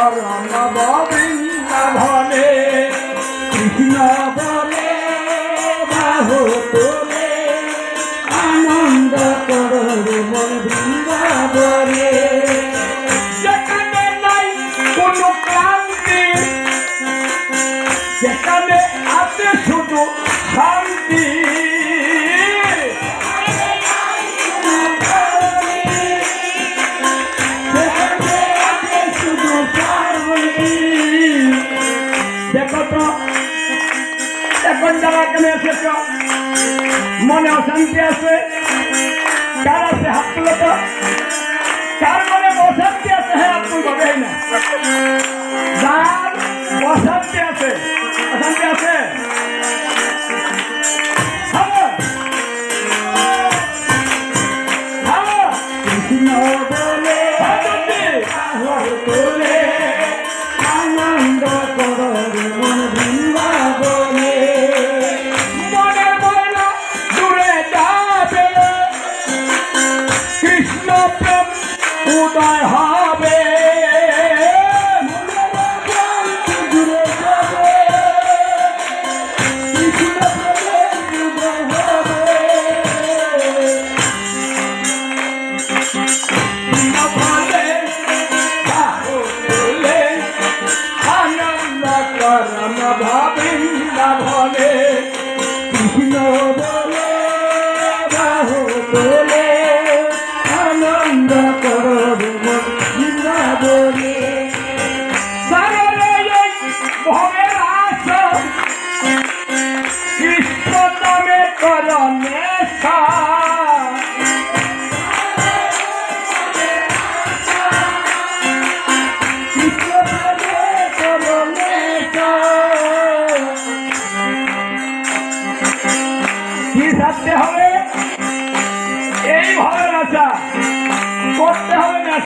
করম বৃন্দাবনে কৃষ্ণ বলে বাহু তোলে আনন্দ করো মন বৃন্দাবনে যেখানে নাই কোনো ক্লান্তি যেখানে আছে শুধু শান্তি দেখো তো এখন যারা এখানে এসেছ মনে অশান্তি আছে কার আছে হাত তুলো তো কার মনে অশান্তি আছে হ্যাঁ হাত তুলবো না যার অশান্তি আছে অশান্তি আছে কৃষ্ণ বলে তোলে আনন্দ করো মন বৃন্দাবনে মনে মনে দূরে যাবে কৃষ্ণ প্রেম উদয় হবে দূরে যাবে কৃষ্ণ প্রেম উদয় হবে করম বৃন্দাবনে কৃষ্ণ বলে বাহু তোলে আনন্দ করো বৃন্দাবনে ভবের আশা কৃষ্ণ নামে করো নেশা কি থাকতে হবে